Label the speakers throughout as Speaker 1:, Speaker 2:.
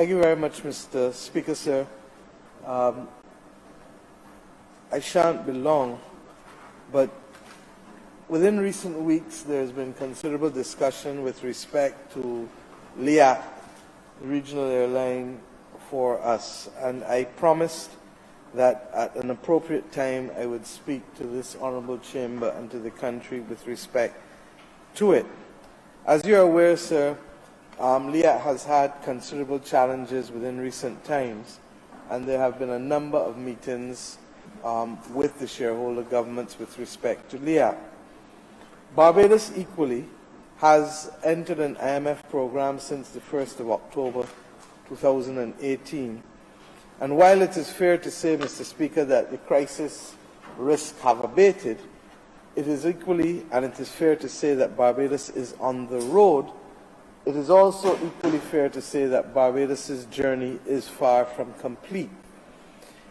Speaker 1: Thank you very much, Mr. Speaker, sir. I shan't be long, but within recent weeks there has been considerable discussion with respect to LIAT, the regional airline, for us, and I promised that at an appropriate time I would speak to this honourable chamber and to the country with respect to it. As you are aware, sir, LIAT has had considerable challenges within recent times, and there have been a number of meetings with the shareholder governments with respect to LIAT. Barbados equally has entered an IMF program since the 1st of October 2018. And while it is fair to say, Mr. Speaker, that the crisis risks have abated, it is equally, and it is fair to say that Barbados is on the road. It is also equally fair to say that Barbados' journey is far from complete.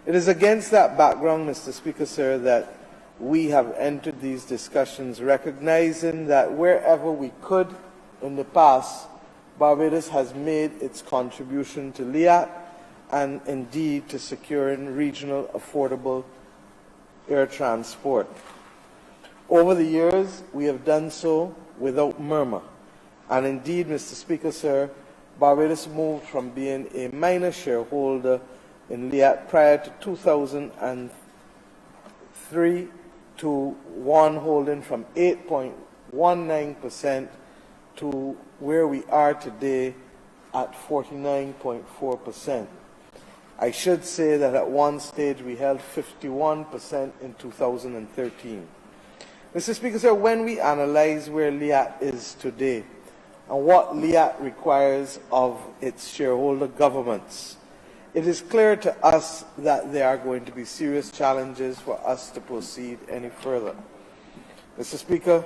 Speaker 1: It is against that background, Mr. Speaker, sir, that we have entered these discussions, recognizing that wherever we could in the past, Barbados has made its contribution to LIAT and indeed to securing regional affordable air transport. Over the years, we have done so without murmur. And indeed, Mr. Speaker, sir, Barbados moved from being a minor shareholder in LIAT prior to 2003 to one holding from 8.19% to where we are today at 49.4%. I should say that at one stage we held 51% in 2013. Mr. Speaker, sir, when we analyze where LIAT is today and what LIAT requires of its shareholder governments, it is clear to us that there are going to be serious challenges for us to proceed any further. Mr. Speaker,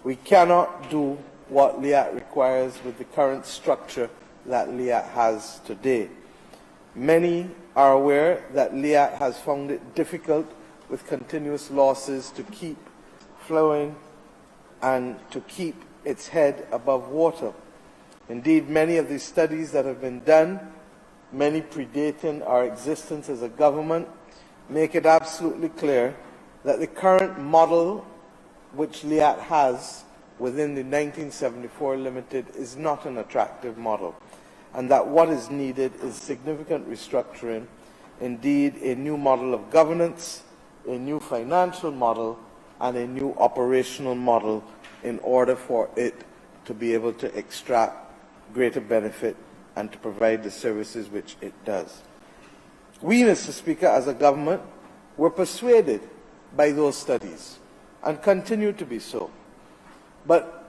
Speaker 1: we cannot do what LIAT requires with the current structure that LIAT has today. Many are aware that LIAT has found it difficult with continuous losses to keep flowing and to keep its head above water. Indeed, many of the studies that have been done, many predating our existence as a government, make it absolutely clear that the current model which LIAT has within the 1974 Limited is not an attractive model, and that what is needed is significant restructuring, indeed a new model of governance, a new financial model, and a new operational model in order for it to be able to extract greater benefit and to provide the services which it does. We, Mr. Speaker, as a government, were persuaded by those studies and continue to be so. But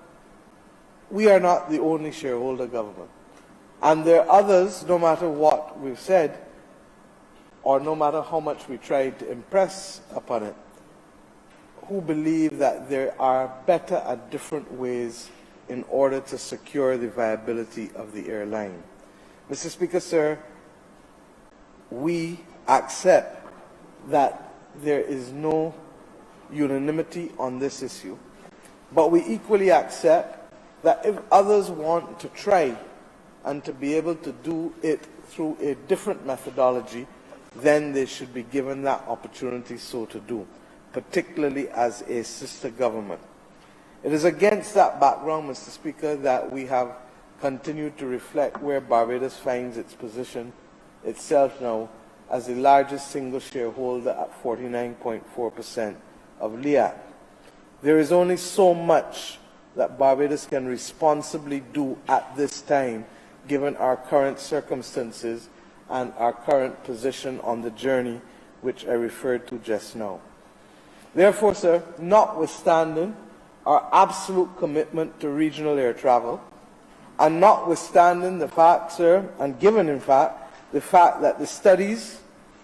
Speaker 1: we are not the only shareholder government. And there are others, no matter what we've said, or no matter how much we tried to impress upon it, who believe that there are better and different ways in order to secure the viability of the airline. Mr. Speaker, sir, we accept that there is no unanimity on this issue, but we equally accept that if others want to try and to be able to do it through a different methodology, then they should be given that opportunity so to do, particularly as a sister government. It is against that background, Mr. Speaker, that we have continued to reflect where Barbados finds its position itself now as the largest single shareholder at 49.4% of LIAT. There is only so much that Barbados can responsibly do at this time, given our current circumstances and our current position on the journey which I referred to just now. Therefore, sir, notwithstanding our absolute commitment to regional air travel, and notwithstanding the fact, sir, and given in fact, the fact that the studies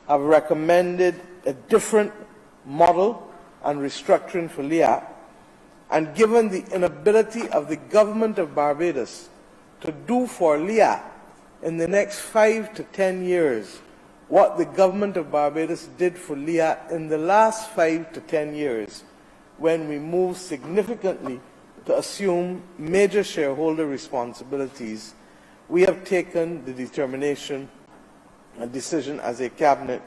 Speaker 1: have recommended a different model and restructuring for LIAT, and given the inability of the government of Barbados to do for LIAT in the next 5 to 10 years what the government of Barbados did for LIAT in the last 5 to 10 years, when we moved significantly to assume major shareholder responsibilities, we have taken the determination and decision as a cabinet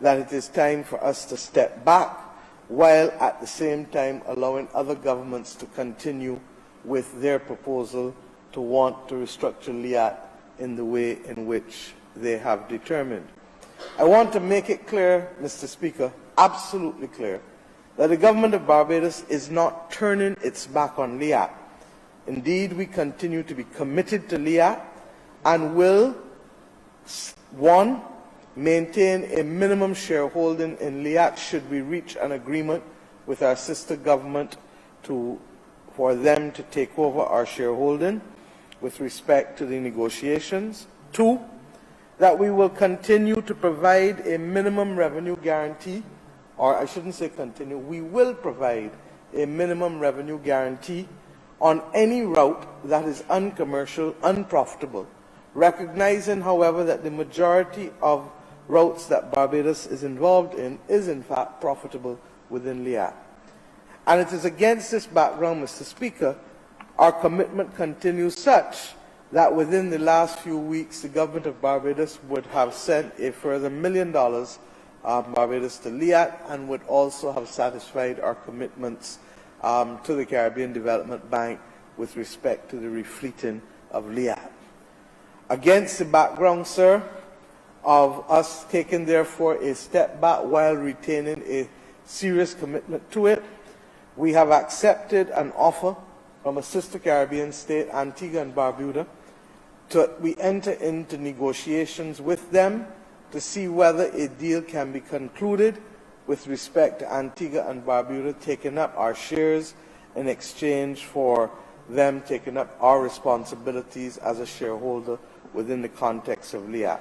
Speaker 1: that it is time for us to step back, while at the same time allowing other governments to continue with their proposal to want to restructure LIAT in the way in which they have determined. I want to make it clear, Mr. Speaker, absolutely clear, that the government of Barbados is not turning its back on LIAT. Indeed, we continue to be committed to LIAT and will, one, maintain a minimum shareholding in LIAT should we reach an agreement with our sister government for them to take over our shareholding with respect to the negotiations. Two, that we will continue to provide a minimum revenue guarantee, or I shouldn't say continue, we will provide a minimum revenue guarantee on any route that is uncommercial, unprofitable, recognizing, however, that the majority of routes that Barbados is involved in is in fact profitable within LIAT. And it is against this background, Mr. Speaker, our commitment continues such that within the last few weeks the government of Barbados would have sent a further $1 million Barbados to LIAT and would also have satisfied our commitments to the Caribbean Development Bank with respect to the refleeting of LIAT. Against the background, sir, of us taking therefore a step back while retaining a serious commitment to it, we have accepted an offer from a sister Caribbean state, Antigua and Barbuda, we enter into negotiations with them to see whether a deal can be concluded with respect to Antigua and Barbuda taking up our shares in exchange for them taking up our responsibilities as a shareholder within the context of LIAT.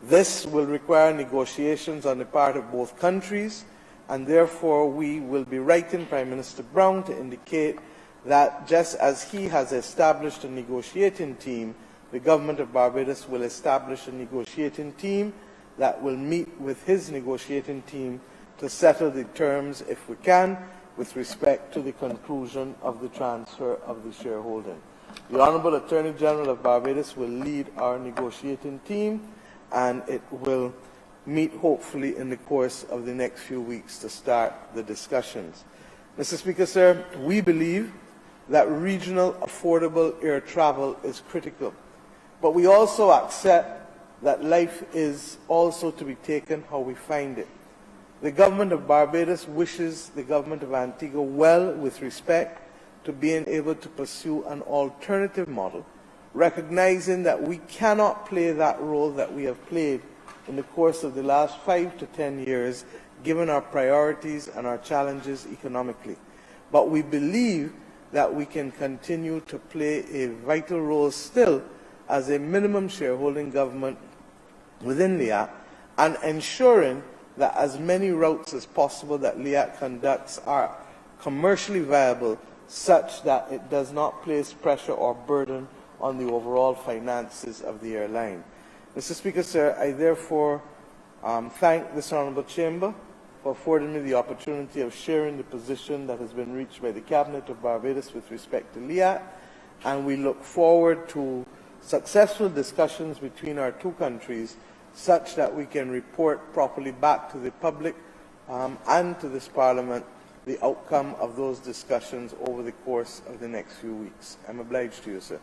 Speaker 1: This will require negotiations on the part of both countries, and therefore we will be writing Prime Minister Brown to indicate that just as he has established a negotiating team, the government of Barbados will establish a negotiating team that will meet with his negotiating team to settle the terms, if we can, with respect to the conclusion of the transfer of the shareholding. The Honourable Attorney General of Barbados will lead our negotiating team, and it will meet hopefully in the course of the next few weeks to start the discussions. Mr. Speaker, sir, we believe that regional affordable air travel is critical, but we also accept that life is also to be taken how we find it. The government of Barbados wishes the government of Antigua well with respect to being able to pursue an alternative model, recognizing that we cannot play that role that we have played in the course of the last 5 to 10 years, given our priorities and our challenges economically. But we believe that we can continue to play a vital role still as a minimum shareholding government within LIAT, and ensuring that as many routes as possible that LIAT conducts are commercially viable, such that it does not place pressure or burden on the overall finances of the airline. Mr. Speaker, sir, I therefore thank this Honourable Chamber for affording me the opportunity of sharing the position that has been reached by the Cabinet of Barbados with respect to LIAT, and we look forward to successful discussions between our two countries such that we can report properly back to the public and to this Parliament the outcome of those discussions over the course of the next few weeks. I'm obliged to you, sir.